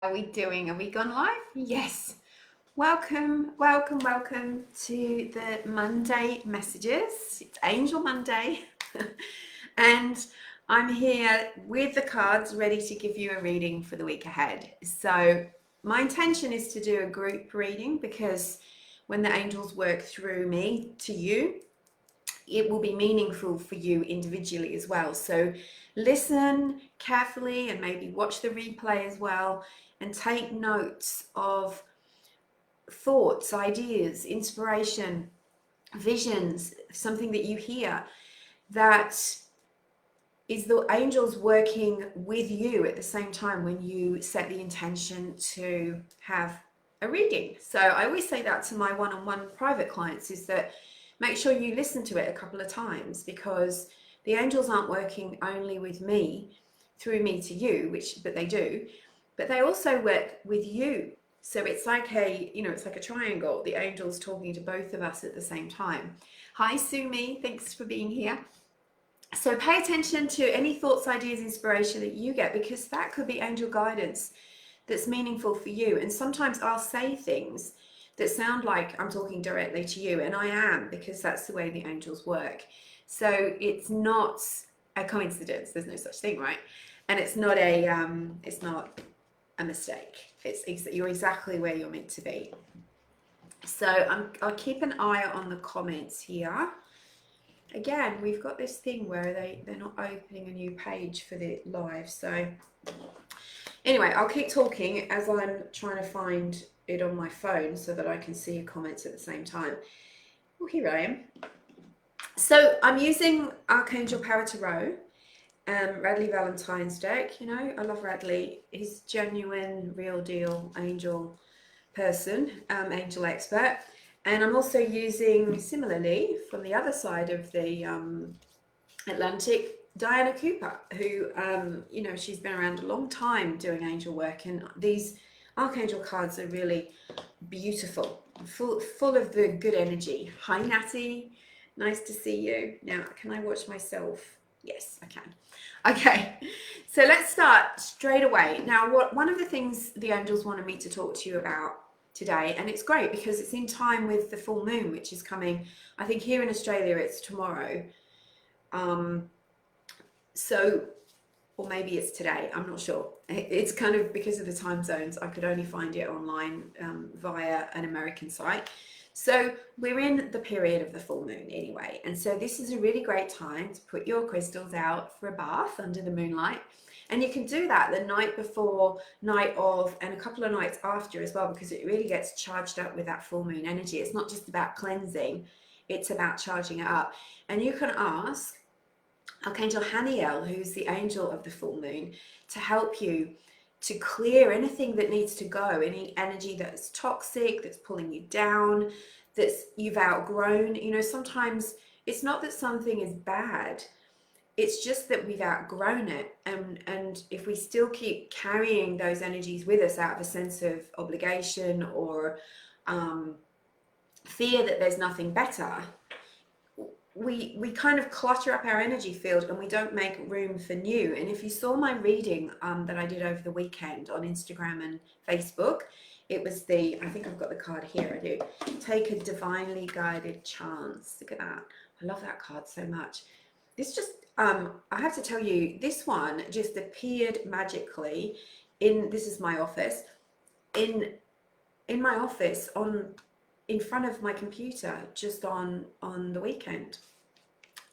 Are we doing? Are we gone live? Yes. Welcome, welcome, welcome to the Monday messages. It's Angel Monday. And I'm here with the cards ready to give you a reading for the week ahead. So my intention is to do a group reading because when the angels work through me to you, it will be meaningful for you individually as well. So listen carefully and maybe watch the replay as well and take notes of thoughts, ideas, inspiration, visions, something that you hear that is the angels working with you at the same time when you set the intention to have a reading. So I always say that to my one-on-one private clients, is that make sure you listen to it a couple of times, because the angels aren't working only with me, through me to you, but they do, but they also work with you. So it's like it's like a triangle, the angels talking to both of us at the same time. Hi Sumi, thanks for being here. So pay attention to any thoughts, ideas, inspiration that you get, because that could be angel guidance that's meaningful for you. And sometimes I'll say things that sound like I'm talking directly to you, and I am, because that's the way the angels work. So it's not a coincidence. There's no such thing, right? And it's not a mistake. You're exactly where you're meant to be. So I'll keep an eye on the comments here. Again, we've got this thing where they're not opening a new page for the live. So anyway, I'll keep talking as I'm trying to find it on my phone so that I can see your comments at the same time. Well, here I am. So I'm using Archangel Tarot, Radley Valentine's deck. You know, I love Radley. He's genuine, real deal angel person, angel expert. And I'm also using, similarly, from the other side of the Atlantic, Diana Cooper, who, she's been around a long time doing angel work. And these Archangel cards are really beautiful, full of the good energy. Hi, Natty. Nice to see you. Now, can I watch myself? Yes, I can. Okay, so let's start straight away. Now, one of the things the angels wanted me to talk to you about today, and it's great because it's in time with the full moon, which is coming, I think here in Australia it's tomorrow, or maybe it's today, I'm not sure. It's kind of because of the time zones, I could only find it online via an American site. So we're in the period of the full moon anyway, and so this is a really great time to put your crystals out for a bath under the moonlight. And you can do that the night before, night of, and a couple of nights after as well, because it really gets charged up with that full moon energy. It's not just about cleansing, it's about charging it up. And you can ask Archangel Haniel, who's the angel of the full moon, to help you to clear anything that needs to go, any energy that's toxic, that's pulling you down, that's you've outgrown. You know, sometimes it's not that something is bad, it's just that we've outgrown it, and if we still keep carrying those energies with us out of a sense of obligation or fear that there's nothing better, we kind of clutter up our energy field and we don't make room for new. And if you saw my reading that I did over the weekend on Instagram and Facebook, it was I think I've got the card here, I do. Take a divinely guided chance. Look at that. I love that card so much. This just, I have to tell you, this one just appeared magically this is my office, in my office in front of my computer just on the weekend.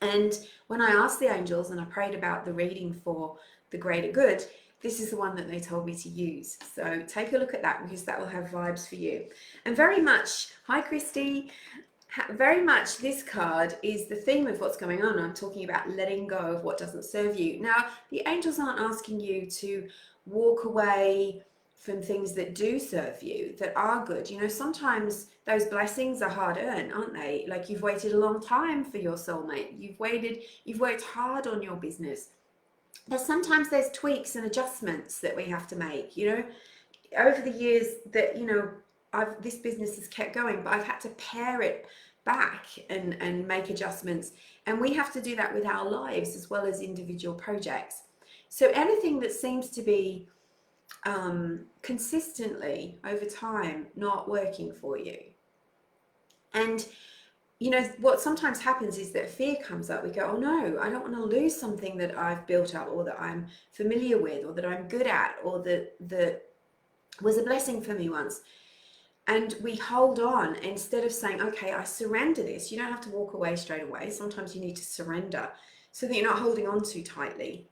And when I asked the angels and I prayed about the reading for the greater good, this is the one that they told me to use. So take a look at that, because that will have vibes for you. And very much, hi Christy, very much this card is the theme of what's going on. I'm talking about letting go of what doesn't serve you. Now, the angels aren't asking you to walk away from things that do serve you, that are good. You know, sometimes those blessings are hard earned, aren't they? Like, you've waited a long time for your soulmate. You've worked hard on your business. But sometimes there's tweaks and adjustments that we have to make, you know. Over the years that, you know, this business has kept going, but I've had to pare it back and make adjustments. And we have to do that with our lives as well as individual projects. So anything that seems to be consistently over time not working for you. And you know, what sometimes happens is that fear comes up. We go, oh no, I don't want to lose something that I've built up, or that I'm familiar with, or that I'm good at, or that was a blessing for me once. And we hold on instead of saying, okay, I surrender this. You don't have to walk away straight away. Sometimes you need to surrender so that you're not holding on too tightly.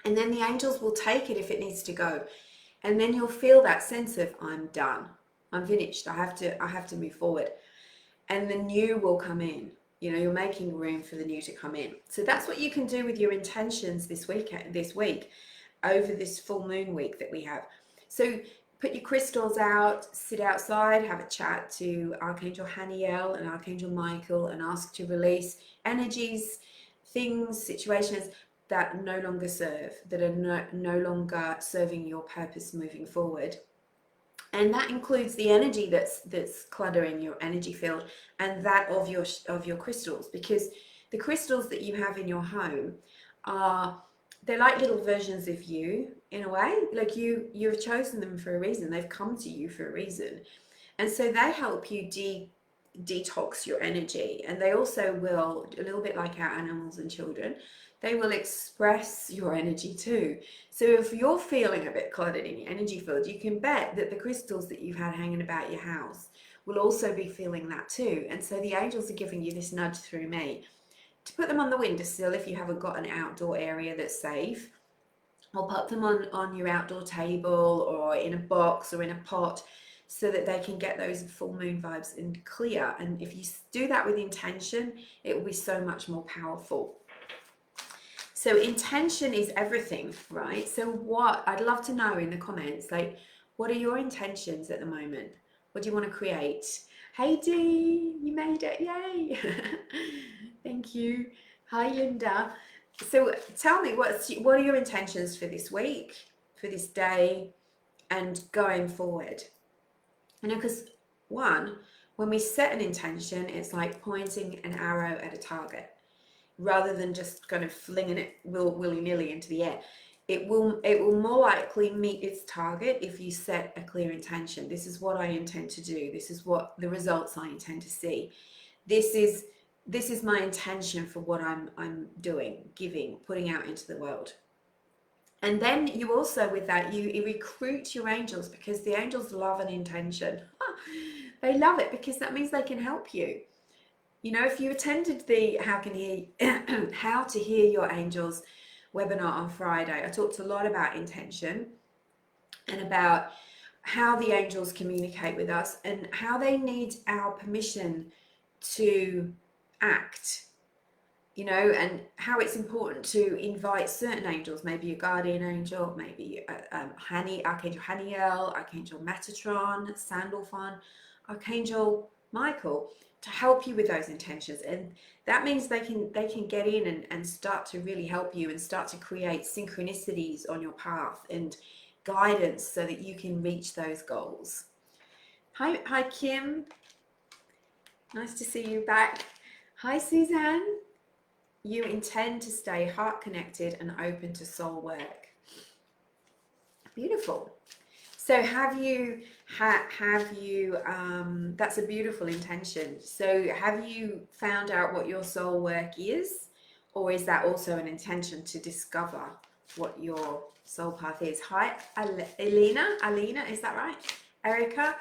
And then the angels will take it if it needs to go. And then you'll feel that sense of, I'm done. I'm finished. I have to move forward. And the new will come in. You know, you're making room for the new to come in. So that's what you can do with your intentions this week over this full moon week that we have. So put your crystals out, sit outside, have a chat to Archangel Haniel and Archangel Michael, and ask to release energies, things, situations that no longer serve, that are no longer serving your purpose moving forward. And that includes the energy that's cluttering your energy field, and that of your crystals, because the crystals that you have in your home they're like little versions of you in a way. Like you've chosen them for a reason. They've come to you for a reason, and so they help you detox your energy. And they also will, a little bit like our animals and children, they will express your energy too. So if you're feeling a bit cluttered in your energy field, you can bet that the crystals that you've had hanging about your house will also be feeling that too. And so the angels are giving you this nudge through me to put them on the windowsill if you haven't got an outdoor area that's safe, or put them on your outdoor table, or in a box, or in a pot, so that they can get those full moon vibes and clear. And if you do that with intention, it will be so much more powerful. So intention is everything, right? So what I'd love to know in the comments, like, what are your intentions at the moment? What do you want to create? Hey Dee, you made it, yay. Thank you. Hi Linda. So tell me, what are your intentions for this week, for this day, and going forward? You know, because when we set an intention, it's like pointing an arrow at a target, rather than just kind of flinging it willy-nilly into the air. It will more likely meet its target if you set a clear intention. This is what I intend to do. This is what the results I intend to see. This is my intention for what I'm doing, giving, putting out into the world. And then you also, with that, you recruit your angels, because the angels love an intention. They love it, because that means they can help you. You know, if you attended the How to Hear Your Angels webinar on Friday, I talked a lot about intention and about how the angels communicate with us and how they need our permission to act, you know, and how it's important to invite certain angels, maybe a guardian angel, maybe Archangel Haniel, Archangel Metatron, Sandalphon, Archangel Michael, to help you with those intentions. And that means they can get in and start to really help you, and start to create synchronicities on your path and guidance so that you can reach those goals. Hi Kim, nice to see you back. Hi Suzanne. You intend to stay heart connected and open to soul work. Beautiful. So have you that's a beautiful intention. So have you found out what your soul work is, or is that also an intention to discover what your soul path is? Hi Alina, is that right? Erica.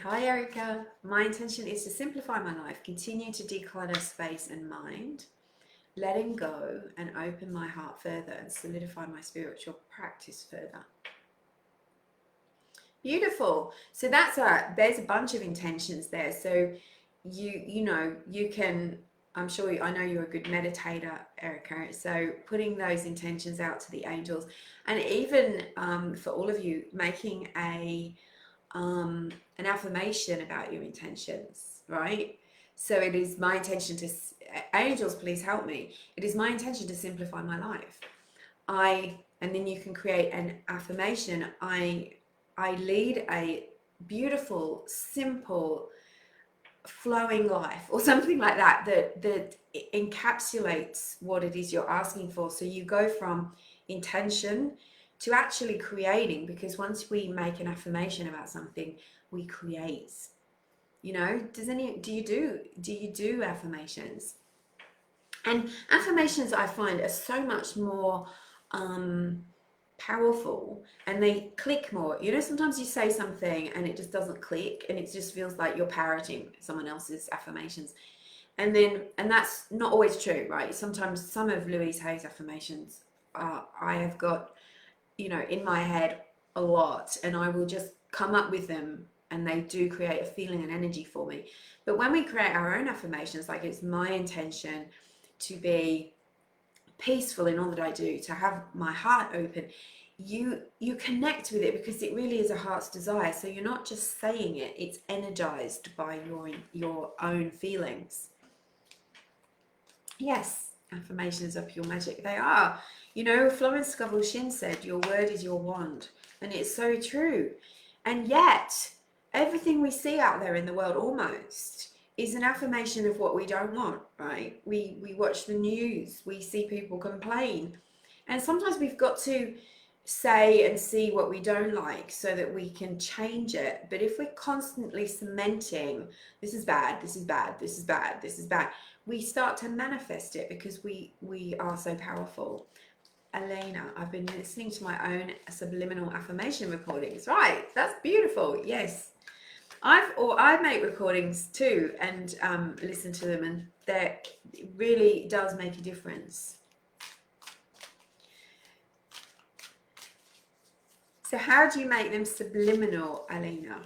Hi Erica. My intention is to simplify my life, continue to declutter space and mind, letting go and open my heart further, and solidify my spiritual practice further. Beautiful. So there's a bunch of intentions there. So you know, you can, I know you're a good meditator, Erica. So putting those intentions out to the angels, and even for all of you, making an affirmation about your intentions, right? So it is my intention to, angels, please help me. It is my intention to simplify my life. And then you can create an affirmation. I lead a beautiful, simple, flowing life, or something like that, that encapsulates what it is you're asking for. So you go from intention to actually creating, because once we make an affirmation about something, we create. You know, do you do affirmations? And affirmations, I find, are so much more powerful, and they click more. You know, sometimes you say something and it just doesn't click, and it just feels like you're parroting someone else's affirmations. And that's not always true, right? Sometimes some of Louise Hay's affirmations, I have got, you know, in my head a lot, and I will just come up with them, and they do create a feeling and energy for me. But when we create our own affirmations, like, it's my intention to be peaceful in all that I do, to have my heart open, you connect with it, because it really is a heart's desire. So you're not just saying it, it's energized by your own feelings. Yes, affirmations are pure magic. They are. You know, Florence Scovel Shinn said, your word is your wand. And it's so true. And yet, everything we see out there in the world almost is an affirmation of what we don't want, right? We watch the news, we see people complain. And sometimes we've got to say and see what we don't like so that we can change it. But if we're constantly cementing, this is bad, this is bad, this is bad, this is bad, we start to manifest it, because we are so powerful. Elena, I've been listening to my own subliminal affirmation recordings. Right, that's beautiful. Yes, I make recordings too, and listen to them, and that really does make a difference. So how do you make them subliminal, Elena?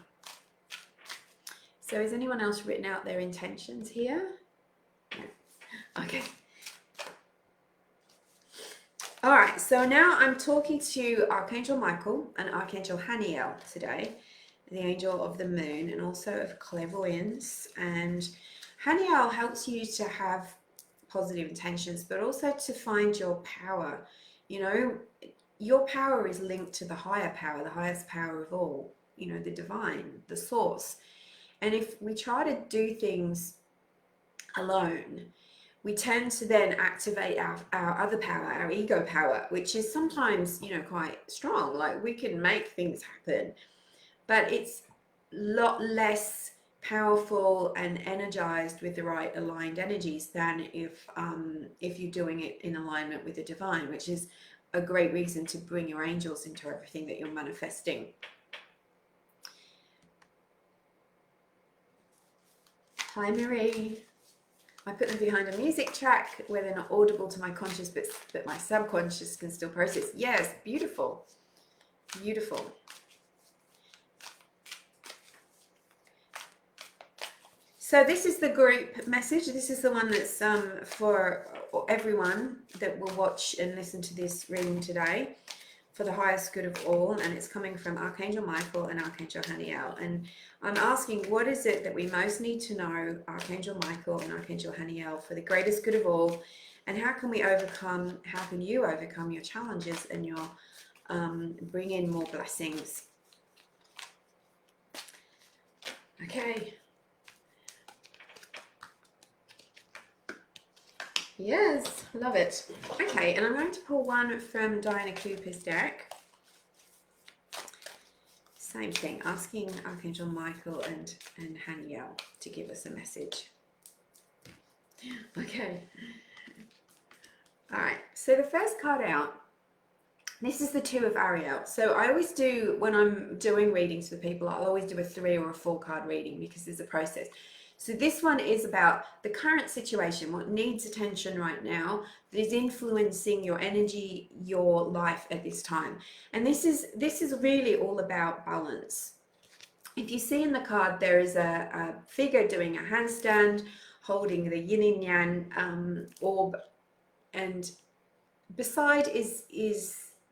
So has anyone else written out their intentions here? No. Okay. All right, so now I'm talking to Archangel Michael and Archangel Haniel today, the angel of the moon, and also of clairvoyance. And Haniel helps you to have positive intentions, but also to find your power. You know, your power is linked to the higher power, the highest power of all, you know, the divine, the source. And if we try to do things alone, we tend to then activate our other power, our ego power, which is sometimes, you know, quite strong. Like, we can make things happen, but it's a lot less powerful and energized with the right aligned energies than if you're doing it in alignment with the divine, which is a great reason to bring your angels into everything that you're manifesting. Hi, Marie. I put them behind a music track where they're not audible to my conscious, but my subconscious can still process. Yes, beautiful. Beautiful. So this is the group message. This is the one that's for everyone that will watch and listen to this reading today, for the highest good of all, and it's coming from Archangel Michael and Archangel Haniel. And I'm asking, what is it that we most need to know, Archangel Michael and Archangel Haniel, for the greatest good of all, and how can we overcome, how can you overcome your challenges and your bring in more blessings? Okay. Yes, love it. Okay, and I'm going to pull one from Diana Cooper's deck. Same thing, asking Archangel Michael and Haniel to give us a message. Okay. All right, so the first card out, this is the Two of Ariel. So I always do, when I'm doing readings for people, I'll always do a 3 or a 4 card reading, because there's a process. So this one is about the current situation, what needs attention right now, that is influencing your energy, your life at this time. And this is really all about balance. If you see in the card, there is a figure doing a handstand, holding the yin and yang orb, and beside is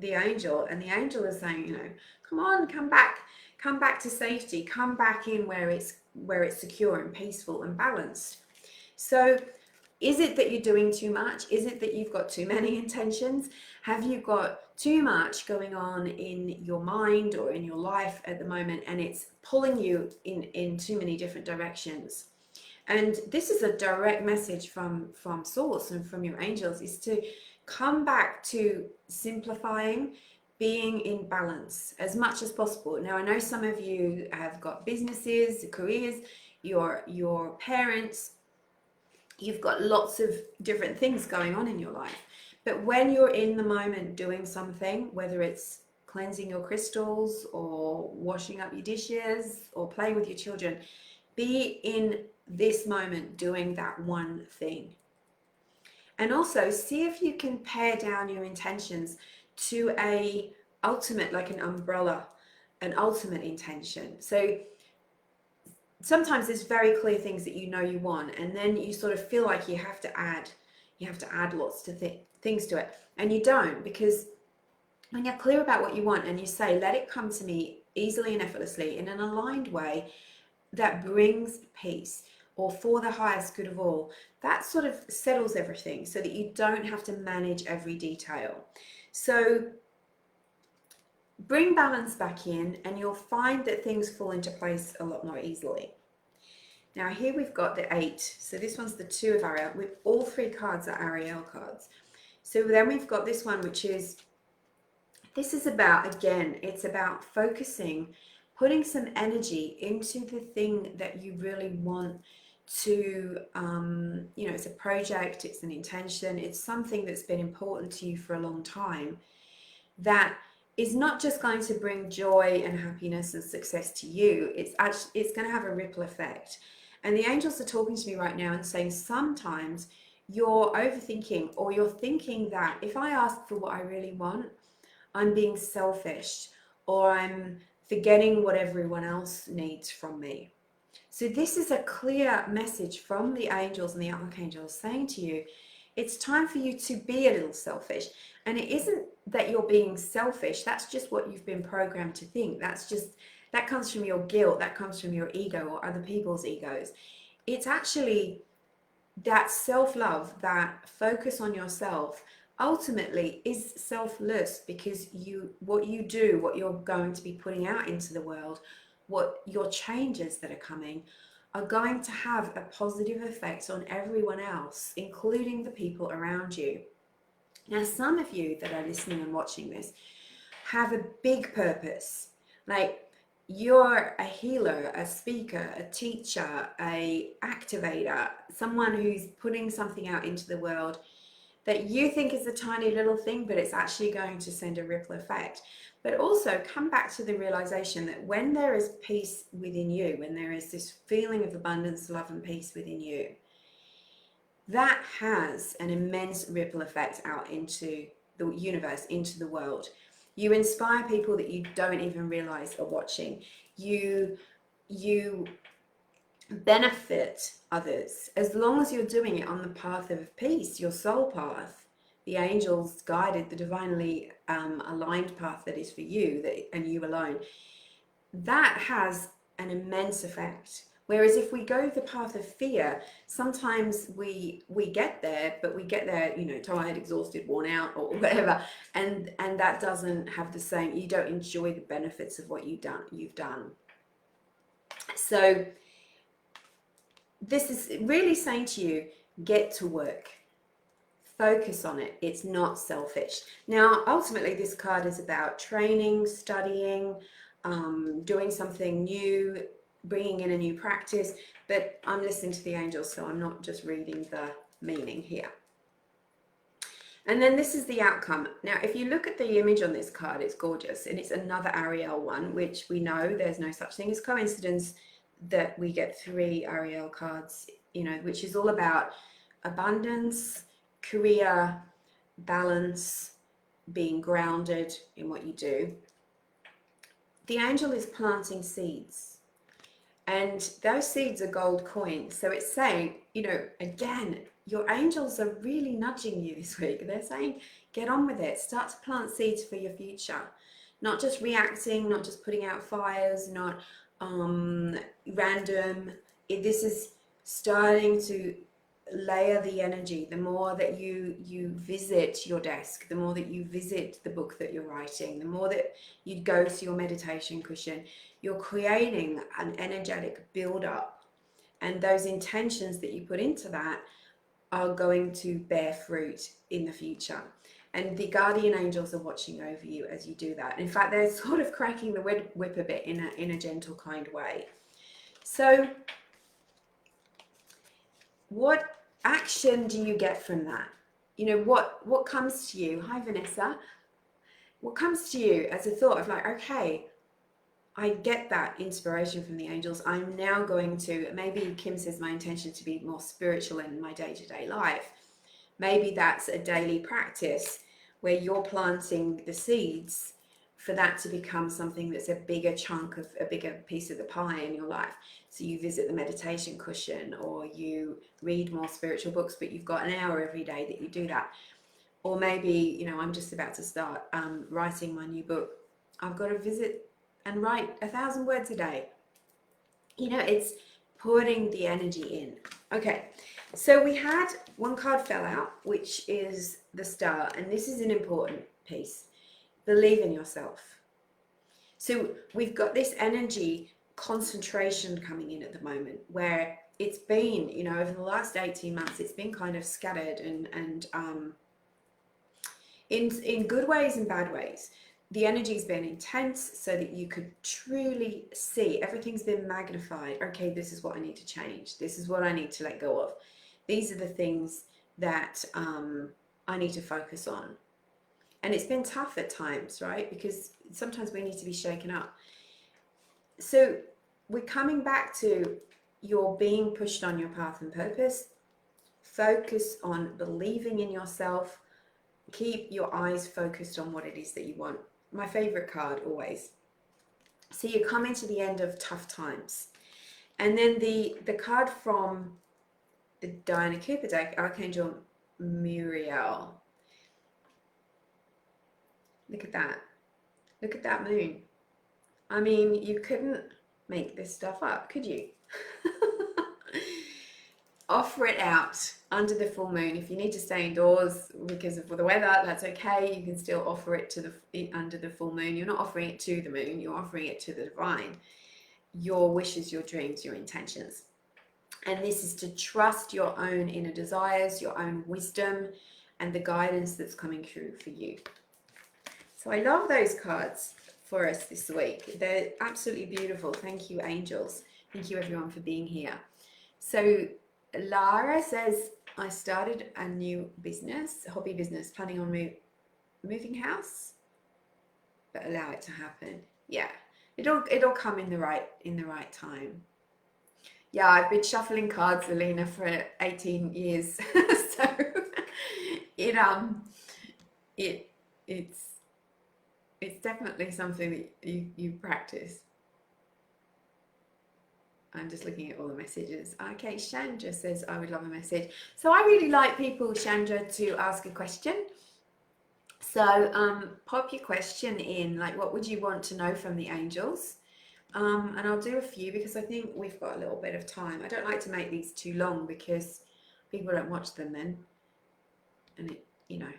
the angel, and the angel is saying, you know, come on, come back to safety, come back in where it's secure and peaceful and balanced. So is it that you're doing too much? Is it that you've got too many intentions? Have you got too much going on in your mind or in your life at the moment, and it's pulling you in too many different directions? And this is a direct message from source and from your angels, is to come back to simplifying, being in balance as much as possible. Now, I know some of you have got businesses, careers, your parents, you've got lots of different things going on in your life. But when you're in the moment doing something, whether it's cleansing your crystals or washing up your dishes or playing with your children, be in this moment doing that one thing. And also see if you can pare down your intentions to a ultimate, like an umbrella, an ultimate intention. So sometimes there's very clear things that you know you want, and then you sort of feel like you have to add lots to things to it, and you don't, because when you're clear about what you want and you say, let it come to me easily and effortlessly in an aligned way that brings peace or for the highest good of all, that sort of settles everything so that you don't have to manage every detail. So bring balance back in and you'll find that things fall into place a lot more easily. Now here we've got the 8. So this one's the 2 of Ariel. With all 3 cards are Ariel cards. So then we've got this one, which is, this is about, again, it's about focusing, putting some energy into the thing that you really want to, you know, it's a project, it's an intention, it's something that's been important to you for a long time, that is not just going to bring joy and happiness and success to you, it's going to have a ripple effect. And the angels are talking to me right now and saying sometimes you're overthinking, or you're thinking that if I ask for what I really want, I'm being selfish, or I'm forgetting what everyone else needs from me. So this is a clear message from the angels and the archangels saying to you, it's time for you to be a little selfish. And it isn't that you're being selfish, that's just what you've been programmed to think. That comes from your guilt, that comes from your ego or other people's egos. It's actually that self-love, that focus on yourself, ultimately is selfless, because what you do, what you're going to be putting out into the world, what your changes that are coming, are going to have a positive effect on everyone else, including the people around you. Now, some of you that are listening and watching this have a big purpose. Like, you're a healer, a speaker, a teacher, a activator, someone who's putting something out into the world that you think is a tiny little thing, but it's actually going to send a ripple effect. But also come back to the realization that when there is peace within you, when there is this feeling of abundance, love and peace within you, that has an immense ripple effect out into the universe, into the world. You inspire people that you don't even realize are watching. You benefit others, as long as you're doing it on the path of peace, your soul path, the angels guided, the divinely aligned path that is for you, and you alone. That has an immense effect. Whereas if we go the path of fear, sometimes we get there, but we get there, you know, tired, exhausted, worn out, or whatever, and that doesn't have the same. You don't enjoy the benefits of what you've done. So this is really saying to you, get to work. Focus on it. It's not selfish. Now, ultimately, this card is about training, studying, doing something new, bringing in a new practice. But I'm listening to the angels, so I'm not just reading the meaning here. And then this is the outcome. Now, if you look at the image on this card, it's gorgeous. And it's another Ariel one, which we know there's no such thing as coincidence that we get 3 Ariel cards, you know, which is all about abundance, career, balance, being grounded in what you do. The angel is planting seeds, and those seeds are gold coins. So it's saying, you know, again, your angels are really nudging you this week. They're saying, get on with it. Start to plant seeds for your future. Not just reacting, not just putting out fires, not random. This is starting to layer the energy. The more that you visit your desk, the more that you visit the book that you're writing, the more that you go to your meditation cushion, you're creating an energetic build-up, and those intentions that you put into that are going to bear fruit in the future. And the guardian angels are watching over you as you do that. In fact, they're sort of cracking the whip a bit in a gentle, kind way. So what action do you get from that? You know, what comes to you? Hi, Vanessa. What comes to you as a thought of like, okay, I get that inspiration from the angels. I'm now going to, maybe Kim says my intention to be more spiritual in my day-to-day life. Maybe that's a daily practice where you're planting the seeds for that to become something that's a bigger chunk of a bigger piece of the pie in your life. So you visit the meditation cushion, or you read more spiritual books, but you've got an hour every day that you do that. Or maybe, you know, I'm just about to start writing my new book. I've got to visit and write 1,000 words a day. You know, it's putting the energy in. Okay, so we had one card fell out, which is the Star, and this is an important piece. Believe in yourself. So we've got this energy concentration coming in at the moment, where it's been, you know, over the last 18 months, it's been kind of scattered and in good ways and bad ways. The energy's been intense so that you could truly see everything's been magnified. Okay, this is what I need to change. This is what I need to let go of. These are the things that I need to focus on. And it's been tough at times, right? Because sometimes we need to be shaken up. So we're coming back to your being pushed on your path and purpose. Focus on believing in yourself. Keep your eyes focused on what it is that you want. My favorite card always. So you're coming to the end of tough times. And then the card from the Diana Cooper deck, Archangel Muriel. Look at that. Look at that moon. I mean, you couldn't make this stuff up, could you? Offer it out under the full moon. If you need to stay indoors because of the weather, that's okay. You can still offer it to under the full moon. You're not offering it to the moon, you're offering it to the divine. Your wishes, your dreams, your intentions. And this is to trust your own inner desires, your own wisdom, and the guidance that's coming through for you. So I love those cards for us this week. They're absolutely beautiful. Thank you, angels. Thank you, everyone, for being here. So Lara says, I started a new business, hobby business, planning on moving house, but allow it to happen. Yeah, it'll come in the right time. Yeah, I've been shuffling cards, Alina, for 18 years. So it's definitely something that you practice. I'm just looking at all the messages. Okay, Chandra says, I would love a message. So I really like people, Chandra, to ask a question. So pop your question in, like what would you want to know from the angels? And I'll do a few because I think we've got a little bit of time. I don't like to make these too long because people don't watch them then. And it, you know,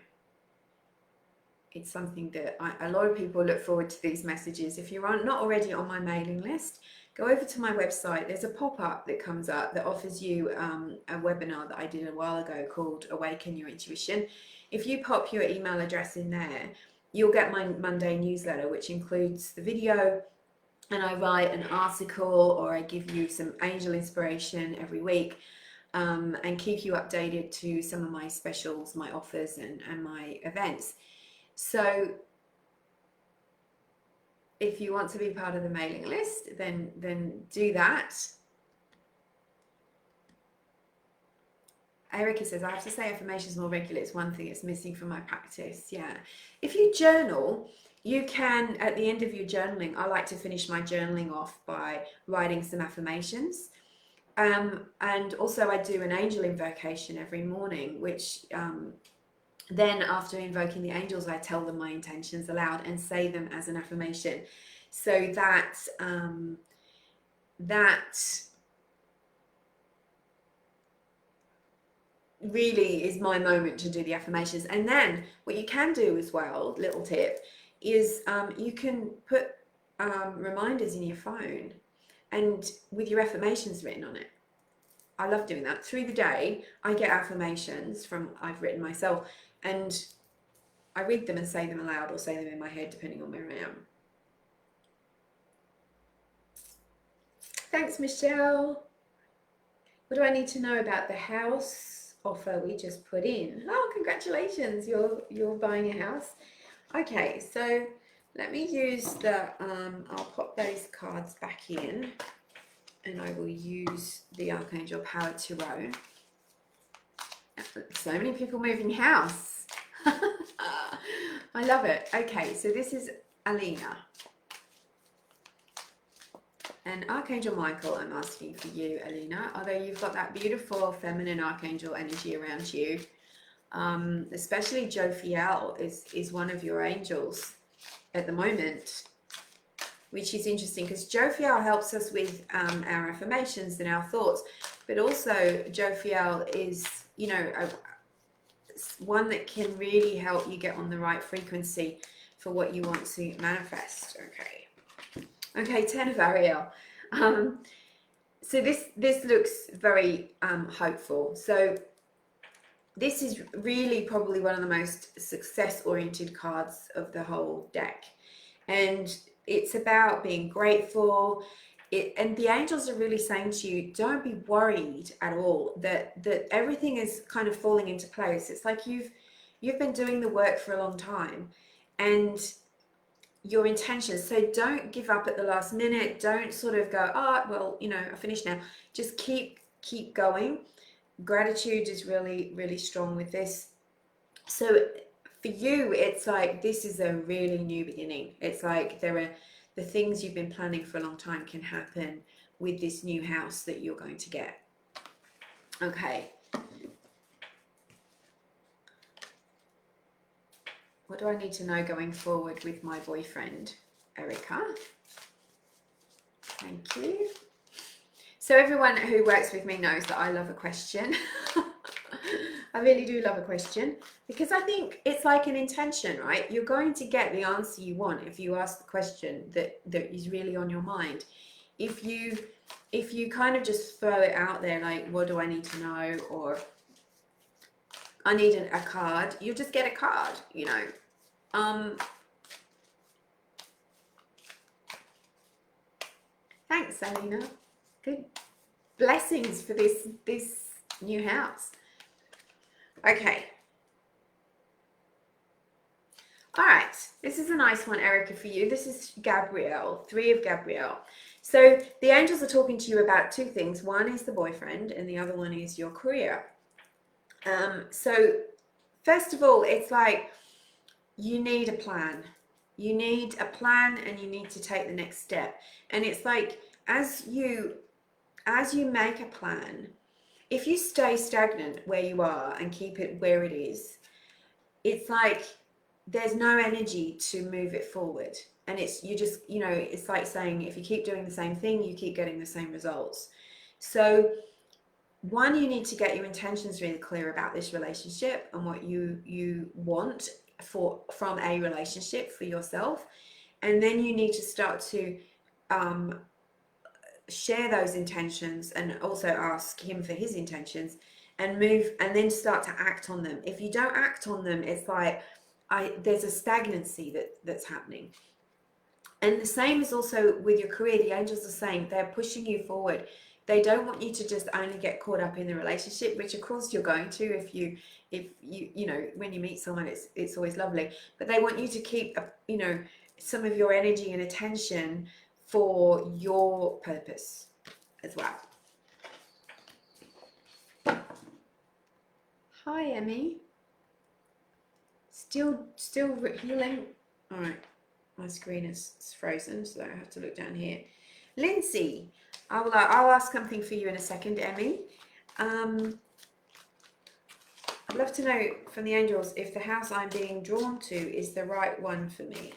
it's something that a lot of people look forward to these messages. If you're not already on my mailing list, go over to my website. There's a pop-up that comes up that offers you a webinar that I did a while ago called Awaken Your Intuition. If you pop your email address in there, you'll get my Monday newsletter, which includes the video, and I write an article or I give you some angel inspiration every week, and keep you updated to some of my specials, my offers, and my events. So if you want to be part of the mailing list, then do that. Erica says, I have to say affirmations more regular. It's one thing it's missing from my practice. Yeah. If you journal, you can, at the end of your journaling, I like to finish my journaling off by writing some affirmations. And also I do an angel invocation every morning, which then after invoking the angels, I tell them my intentions aloud and say them as an affirmation. So that that really is my moment to do the affirmations. And then what you can do as well, little tip, is you can put reminders in your phone and with your affirmations written on it. I love doing that. Through the day, I get affirmations from I've written myself, and I read them and say them aloud or say them in my head, depending on where I am. Thanks, Michelle. What do I need to know about the house offer we just put in? Oh, congratulations, you're buying a house. Okay, so let me use the, I'll pop those cards back in, and I will use the Archangel Power Tarot. So many people moving house. I love it. Okay, so this is Alina. And Archangel Michael, I'm asking for you, Alina, although you've got that beautiful feminine archangel energy around you. Especially Jophiel is one of your angels at the moment, which is interesting because Jophiel helps us with our affirmations and our thoughts, but also Jophiel is, you know, one that can really help you get on the right frequency for what you want to manifest. Okay, Ten of Ariel. So this looks very hopeful. So this is really probably one of the most success-oriented cards of the whole deck. And it's about being grateful. And the angels are really saying to you, don't be worried at all that everything is kind of falling into place. It's like you've been doing the work for a long time, and your intentions. So don't give up at the last minute. Don't sort of go, oh, well, you know, I finished now. Just keep going. Gratitude is really, really strong with this. So for you, it's like this is a really new beginning. It's like the things you've been planning for a long time can happen with this new house that you're going to get. Okay. What do I need to know going forward with my boyfriend, Erica? Thank you. So everyone who works with me knows that I love a question. I really do love a question, because I think it's like an intention, right? You're going to get the answer you want if you ask the question that is really on your mind. If you kind of just throw it out there, like, what do I need to know? Or I need a card. You just get a card, you know. Thanks, Alina. Good blessings for this new house. Okay. All right. This is a nice one, Erica, for you. This is Gabrielle, 3 of Gabrielle. So the angels are talking to you about 2 things. One is the boyfriend, and the other one is your career. So first of all, it's like you need a plan. You need a plan, and you need to take the next step. And it's like as you make a plan, if you stay stagnant where you are and keep it where it is, it's like there's no energy to move it forward. And you just, you know, it's like saying if you keep doing the same thing, you keep getting the same results. So one, you need to get your intentions really clear about this relationship and what you want from a relationship for yourself. And then you need to start to share those intentions and also ask him for his intentions and then start to act on them. If you don't act on them, it's like there's a stagnancy that's happening. And the same is also with your career. The angels are saying they're pushing you forward. They don't want you to just only get caught up in the relationship, which of course you're going to if you know, when you meet someone, it's always lovely. But they want you to keep, you know, some of your energy and attention for your purpose as well. Hi, Emmy. Still healing. All right, my screen is frozen, so I have to look down here. Lindsay, I'll ask something for you in a second, Emmy. I'd love to know from the angels if the house I'm being drawn to is the right one for me.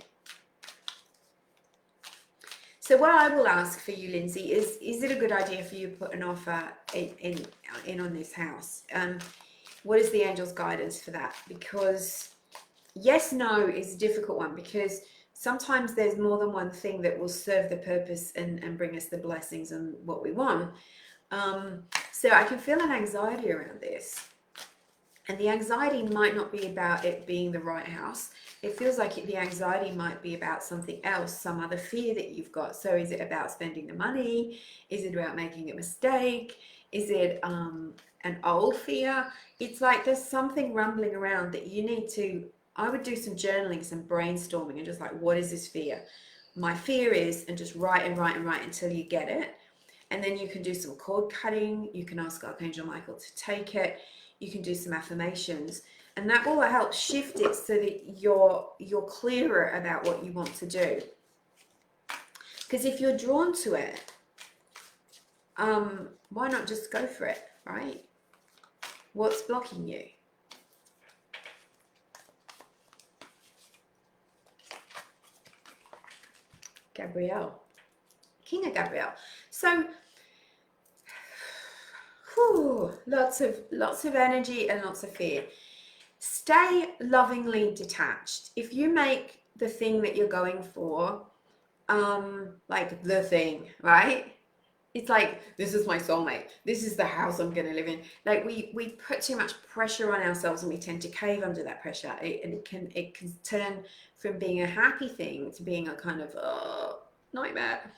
So what I will ask for you, Lindsay, is it a good idea for you to put an offer in on this house? What is the angel's guidance for that? Because yes, no is a difficult one, because sometimes there's more than one thing that will serve the purpose and bring us the blessings and what we want. So I can feel an anxiety around this. And the anxiety might not be about it being the right house. It feels like the anxiety might be about something else, some other fear that you've got. So is it about spending the money? Is it about making a mistake? Is it an old fear? It's like there's something rumbling around that you need to, I would do some journaling, some brainstorming, and just like, what is this fear? My fear is, and just write and write and write until you get it. And then you can do some cord cutting. You can ask Archangel Michael to take it. You can do some affirmations, and that will help shift it so that you're clearer about what you want to do. Because if you're drawn to it, why not just go for it, right? What's blocking you? Gabrielle, King of Gabrielle. So lots of energy and lots of fear. Stay lovingly detached. If you make the thing that you're going for like the thing, right? It's like, this is my soulmate, this is the house I'm going to live in. Like we put too much pressure on ourselves, and we tend to cave under that pressure, and it can turn from being a happy thing to being a kind of nightmare.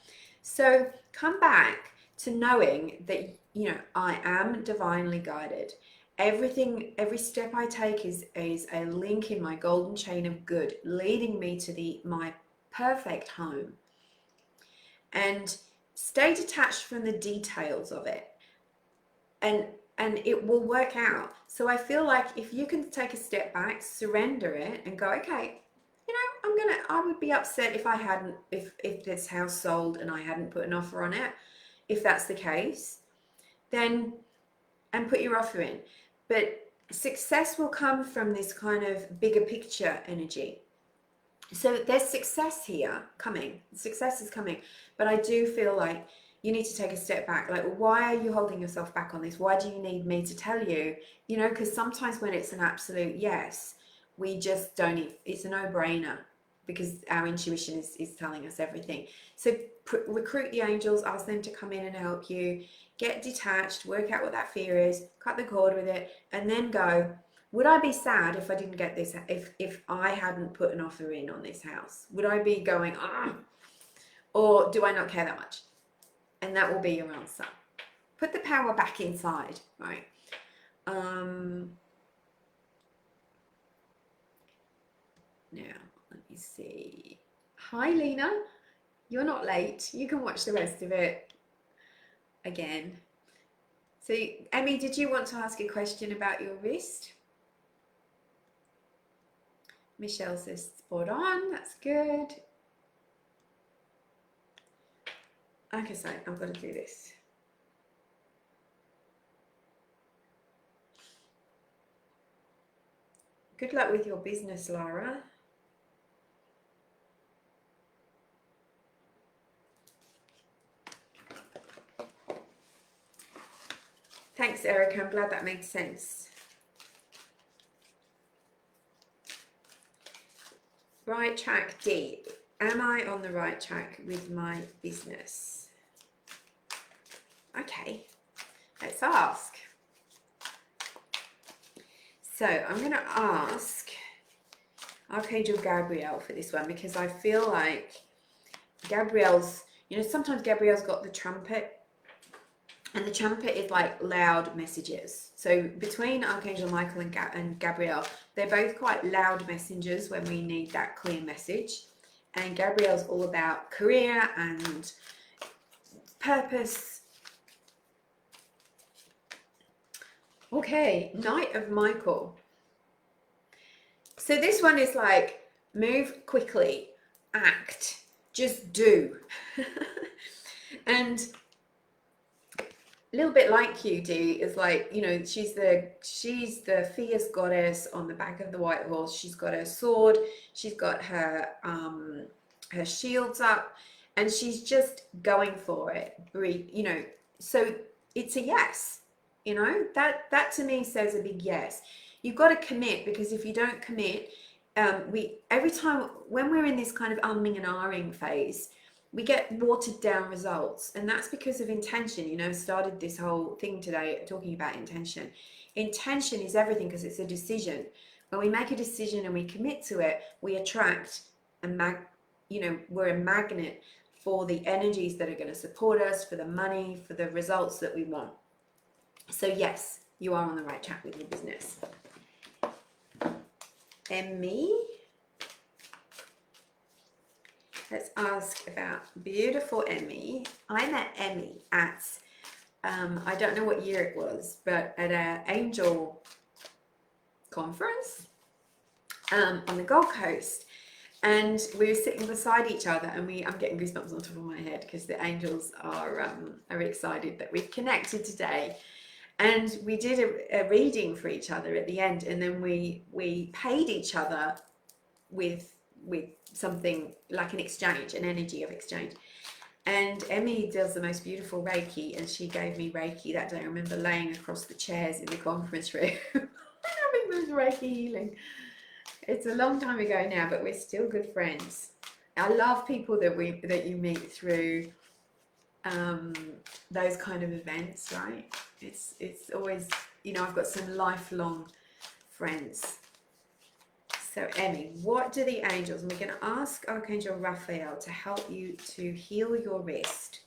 So come back to knowing that, you know, I am divinely guided. Everything, every step I take is a link in my golden chain of good, leading me to my perfect home. And stay detached from the details of it, and it will work out. So I feel like if you can take a step back, surrender it, and go, okay, you know, I would be upset if I hadn't, if this house sold and I hadn't put an offer on it. If that's the case, then, and put your offer in. But success will come from this kind of bigger picture energy. So there's success here coming. Success is coming. But I do feel like you need to take a step back. Like, why are you holding yourself back on this? Why do you need me to tell you? You know, because sometimes when it's an absolute yes, we just don't even, it's a no-brainer, because our intuition is telling us everything. So recruit the angels, ask them to come in and help you. Get detached, work out what that fear is, cut the cord with it, and then go, would I be sad if I didn't get this, if I hadn't put an offer in on this house? Would I be going, or do I not care that much? And that will be your answer. Put the power back inside, right? Now, let me see. Hi, Lena. You're not late. You can watch the rest of it again. So, Emmy, did you want to ask a question about your wrist? Michelle says, spot on. That's good. Okay, so I've got to do this. Good luck with your business, Lara. Thanks, Erica. I'm glad that made sense. Right track D. Am I on the right track with my business? Okay, let's ask. So I'm going to ask Archangel Gabriel for this one, because I feel like Gabriel's, you know, sometimes Gabriel's got the trumpet, and the trumpet is like loud messages. So between Archangel Michael and Gabriel, they're both quite loud messengers when we need that clear message. And Gabriel's all about career and purpose. Okay, Knight of Michael. So this one is like, move quickly, act, just do. And a little bit like you, Dee, is like, you know, she's the fierce goddess on the back of the white horse. She's got her sword, she's got her shields up, and she's just going for it. You know, so it's a yes. You know, that to me says a big yes. You've got to commit, because if you don't commit, every time when we're in this kind of umming and ahhing phase, we get watered down results, and that's because of intention. You know, I started this whole thing today talking about intention. Intention is everything because it's a decision. When we make a decision and we commit to it, we attract we're a magnet for the energies that are going to support us, for the money, for the results that we want. So yes, you are on the right track with your business. Emmy, let's ask about beautiful Emmy. I met Emmy at, I don't know what year it was, but at an angel conference on the Gold Coast. And we were sitting beside each other, and I'm getting goosebumps on top of my head because the angels are excited that we've connected today. And we did a reading for each other at the end, and then we paid each other with something like an exchange, an energy of exchange. And Emmy does the most beautiful Reiki, and she gave me Reiki that day. I remember laying across the chairs in the conference room and having this Reiki healing. It's a long time ago now, but we're still good friends. I love people that you meet through those kind of events, right? It's always, you know, I've got some lifelong friends. So Emmy, what do the angels, and we're going to ask Archangel Raphael to help you to heal your wrist.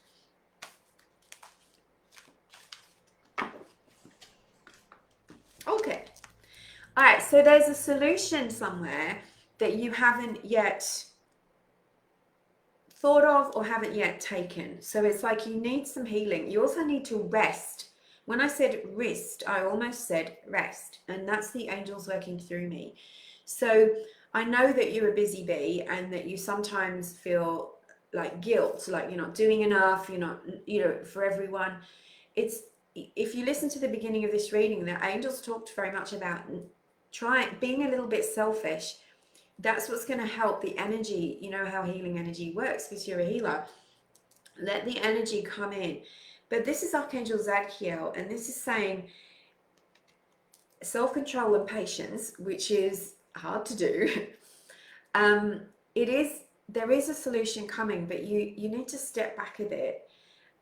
Okay. All right, so there's a solution somewhere that you haven't yet thought of or haven't yet taken. So it's like you need some healing. You also need to rest. When I said wrist, I almost said rest, and that's the angels working through me. So I know that you're a busy bee and that you sometimes feel like guilt, like you're not doing enough, you're not, you know, for everyone. It's, if you listen to the beginning of this reading, the angels talked very much about being a little bit selfish. That's what's going to help the energy. You know how healing energy works because you're a healer. Let the energy come in. But this is Archangel Zacchaeus, and this is saying self-control and patience, which is hard to do. There is a solution coming, but you need to step back a bit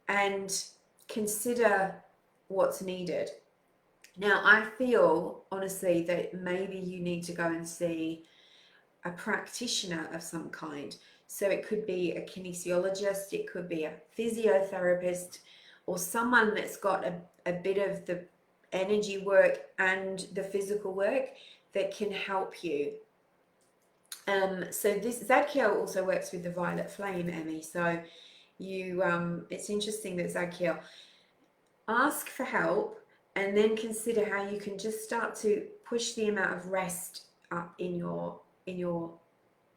and consider what's needed. Now, I feel honestly that maybe you need to go and see a practitioner of some kind. So it could be a kinesiologist, it could be a physiotherapist, or someone that's got a bit of the energy work and the physical work that can help you. So this Zacchaeus also works with the violet flame, Emmy. So it's interesting that Zacchaeus, ask for help and then consider how you can just start to push the amount of rest up in your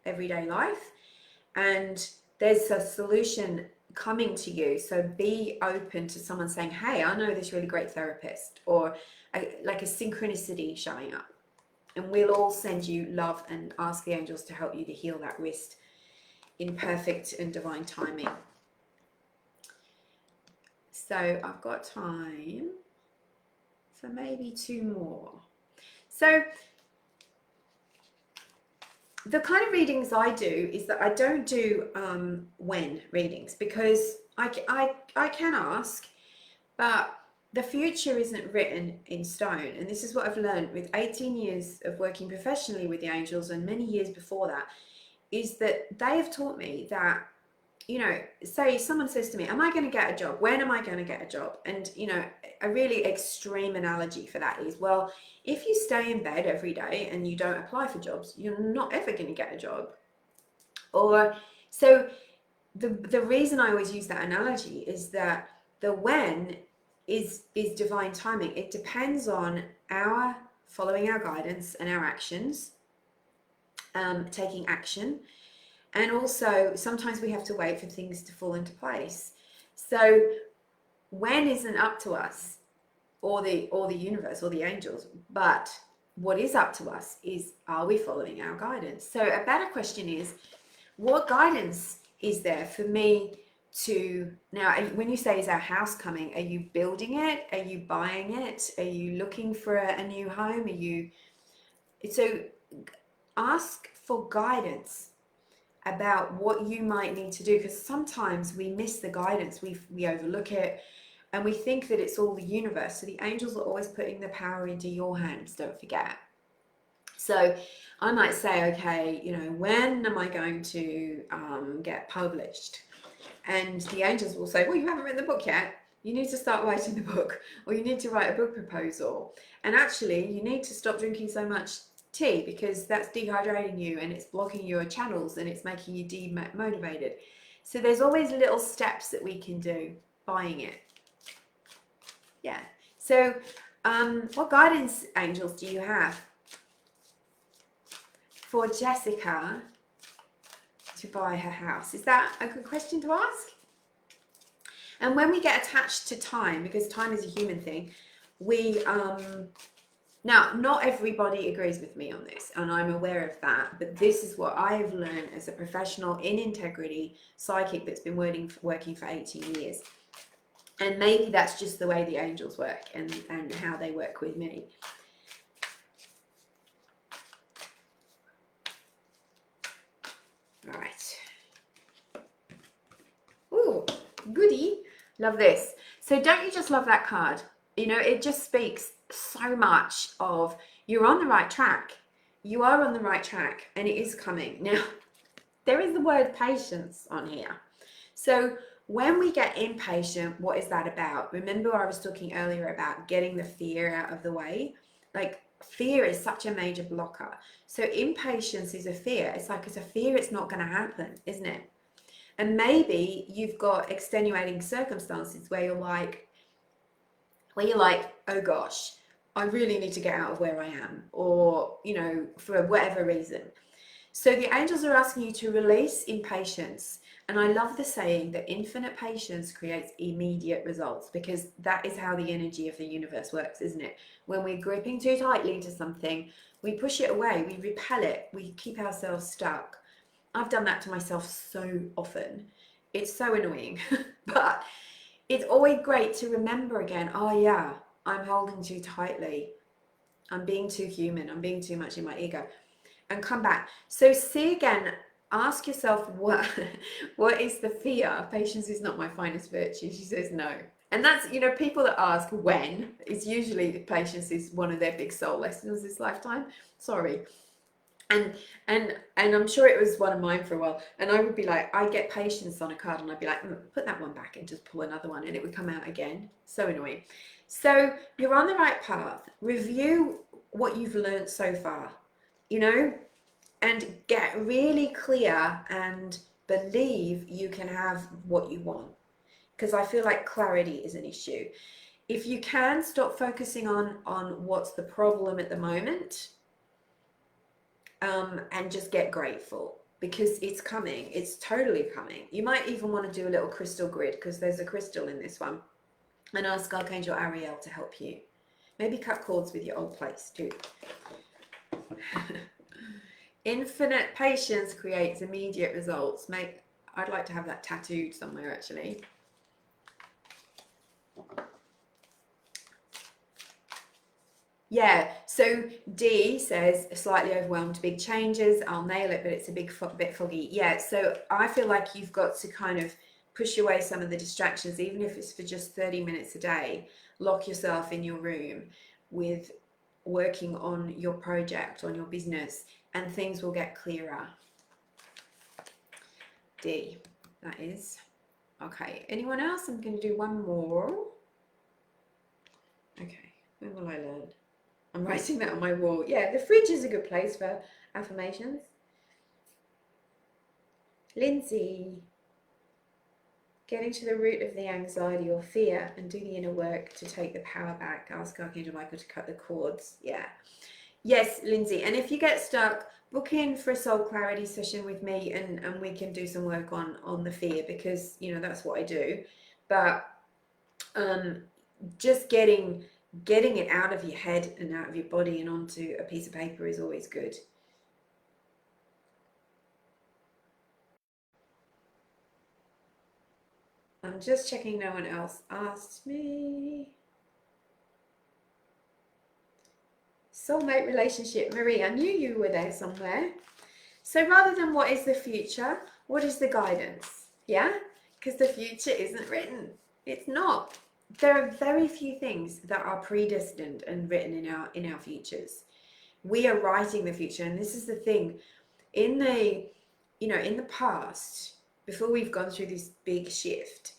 everyday life. And there's a solution coming to you. So be open to someone saying, hey, I know this really great therapist, or like a synchronicity showing up. And we'll all send you love and ask the angels to help you to heal that wrist in perfect and divine timing. So I've got time for maybe 2 more. So the kind of readings I do is that I don't do when readings, because I can ask, but the future isn't written in stone. And this is what I've learned with 18 years of working professionally with the angels, and many years before that, is that they have taught me that, you know, say someone says to me, am I going to get a job? When am I going to get a job? And, you know, a really extreme analogy for that is, well, if you stay in bed every day and you don't apply for jobs, you're not ever going to get a job. Or so the reason I always use that analogy is that the when is divine timing. It depends on our following our guidance and our actions, taking action. And also sometimes we have to wait for things to fall into place. So when isn't up to us or the universe or the angels, but what is up to us is, are we following our guidance? So a better question is, what guidance is there for me to, now when you say is our house coming, are you building it? Are you buying it? Are you looking for a new home? So ask for guidance. about what you might need to do, because sometimes we miss the guidance, we overlook it, and we think that it's all the universe. So the angels are always putting the power into your hands, don't forget. So I might say, okay, you know, when am I going to get published? And the angels will say, well, you haven't written the book yet. You need to start writing the book, or you need to write a book proposal. And actually, you need to stop drinking so much tea, because that's dehydrating you and it's blocking your channels and it's making you demotivated. So there's always little steps that we can do. Buying it. Yeah. So what guidance angels do you have for Jessica to buy her house? Is that a good question to ask? And when we get attached to time, because time is a human thing, we now, not everybody agrees with me on this, and I'm aware of that, but this is what I've learned as a professional in integrity psychic that's been working for 18 years. And maybe that's just the way the angels work and how they work with me. All right. Ooh, goodie. Love this. So don't you just love that card? You know, it just speaks so much of you're on the right track. You are on the right track, and it is coming. Now, there is the word patience on here. So when we get impatient, what is that about? Remember I was talking earlier about getting the fear out of the way? Like, fear is such a major blocker. So impatience is a fear. It's like, it's a fear it's not going to happen, isn't it? And maybe you've got extenuating circumstances where you're like, oh gosh, I really need to get out of where I am, or, you know, for whatever reason. So the angels are asking you to release impatience. And I love the saying that infinite patience creates immediate results, because that is how the energy of the universe works, isn't it? When we're gripping too tightly to something, we push it away, we repel it, we keep ourselves stuck. I've done that to myself so often. It's so annoying, but it's always great to remember again, oh yeah, I'm holding too tightly. I'm being too human. I'm being too much in my ego. And come back. So see again, ask yourself, what is the fear? Patience is not my finest virtue. She says no. And that's, you know, people that ask when, it's usually that patience is one of their big soul lessons this lifetime. Sorry. And I'm sure it was one of mine for a while. And I would be like, I get patience on a card and I'd be like, put that one back and just pull another one, and it would come out again. So annoying. So you're on the right path. Review what you've learned so far, you know, and get really clear and believe you can have what you want. Because I feel like clarity is an issue. If you can, stop focusing on what's the problem at the moment. And just get grateful, because it's coming. It's totally coming. You might even want to do a little crystal grid, because there's a crystal in this one, and ask Archangel Ariel to help you. Maybe cut cords with your old place too. Infinite patience creates immediate results. I'd like to have that tattooed somewhere, actually. Yeah, so D says slightly overwhelmed, big changes. I'll nail it, but it's a bit foggy. Yeah, so I feel like you've got to kind of push away some of the distractions, even if it's for just 30 minutes a day. Lock yourself in your room with working on your project, on your business, and things will get clearer. D, that is. Okay, anyone else? I'm going to do one more. Okay, when will I learn? I'm writing that on my wall. Yeah, the fridge is a good place for affirmations. Lindsay, getting to the root of the anxiety or fear and do the inner work to take the power back. Ask Archangel Michael to cut the cords. Yeah. Yes, Lindsay. And if you get stuck, book in for a soul clarity session with me, and we can do some work on the fear, because, you know, that's what I do. But just getting it out of your head and out of your body and onto a piece of paper is always good. I'm just checking no one else asked me. Soulmate relationship, Marie, I knew you were there somewhere. So rather than what is the future, what is the guidance? Yeah, because the future isn't written. It's not. There are very few things that are predestined and written in our futures. We are writing the future, and this is the thing. In the in the past, before we've gone through this big shift,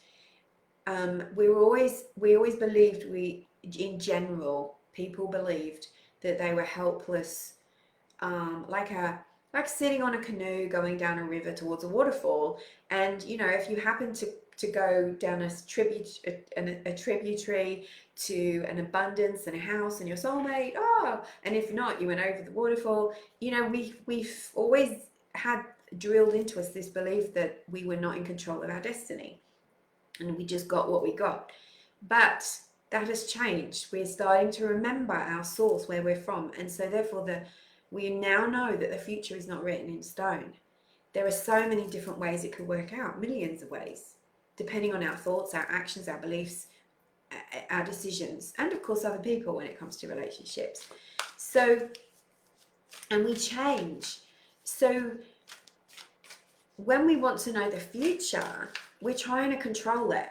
we always believed in general, people believed that they were helpless, like sitting on a canoe going down a river towards a waterfall, and if you happen to go down a tributary to an abundance and a house and your soulmate, and if not, you went over the waterfall. We've always had drilled into us this belief that we were not in control of our destiny, and we just got what we got. But that has changed. We're starting to remember our source, where we're from, and so therefore we now know that the future is not written in stone. There are so many different ways it could work out, millions of ways, depending on our thoughts, our actions, our beliefs, our decisions, and of course other people when it comes to relationships. So, and we change. So when we want to know the future, we're trying to control it.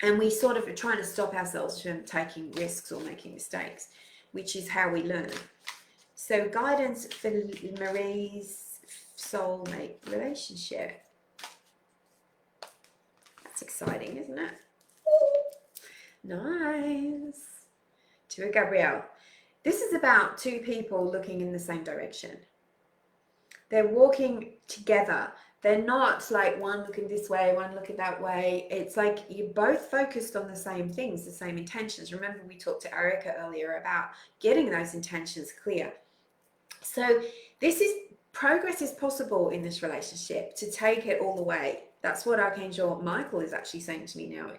And we sort of are trying to stop ourselves from taking risks or making mistakes, which is how we learn. So guidance for Marie's soulmate relationship. That's exciting, isn't it? Nice. To Gabrielle. This is about two people looking in the same direction. They're walking together. They're not like one looking this way, one looking that way. It's like you're both focused on the same things, the same intentions. Remember, we talked to Erica earlier about getting those intentions clear. So progress is possible in this relationship, to take it all the way. That's what Archangel Michael is actually saying to me now.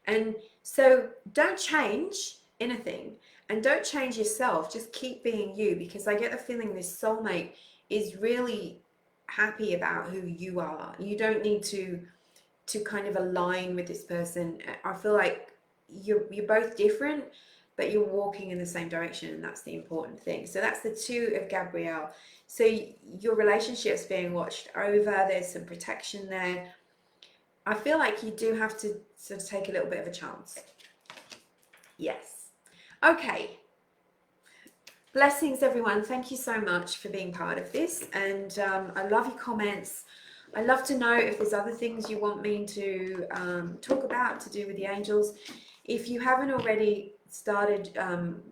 And so don't change anything, and don't change yourself. Just keep being you, because I get the feeling this soulmate is really happy about who you are. You don't need to kind of align with this person. I feel like you're both different, but you're walking in the same direction, and that's the important thing. So that's the two of Gabrielle. So your relationship's being watched over. There's some protection there. I feel like you do have to sort of take a little bit of a chance. Yes. Okay. Blessings, everyone. Thank you so much for being part of this. And I love your comments. I love to know if there's other things you want me to talk about to do with the angels. If you haven't already started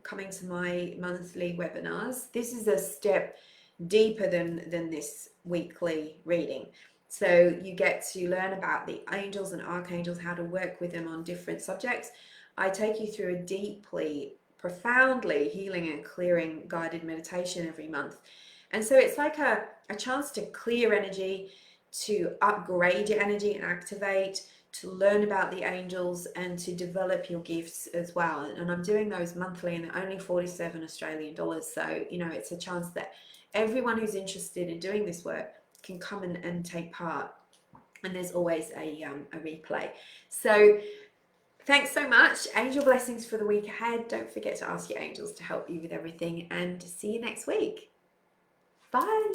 coming to my monthly webinars, this is a step deeper than this weekly reading. So you get to learn about the angels and archangels, how to work with them on different subjects. I take you through a deeply, profoundly healing and clearing guided meditation every month. And so it's like a chance to clear energy, to upgrade your energy and activate, to learn about the angels, and to develop your gifts as well. And I'm doing those monthly, and they're only 47 Australian dollars. So, it's a chance that everyone who's interested in doing this work can come and take part. And there's always a replay. So thanks so much. Angel blessings for the week ahead. Don't forget to ask your angels to help you with everything, and see you next week. Bye.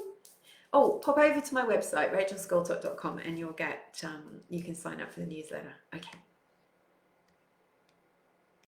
Oh, pop over to my website, rachelscoltock.com, and you'll get, you can sign up for the newsletter. Okay.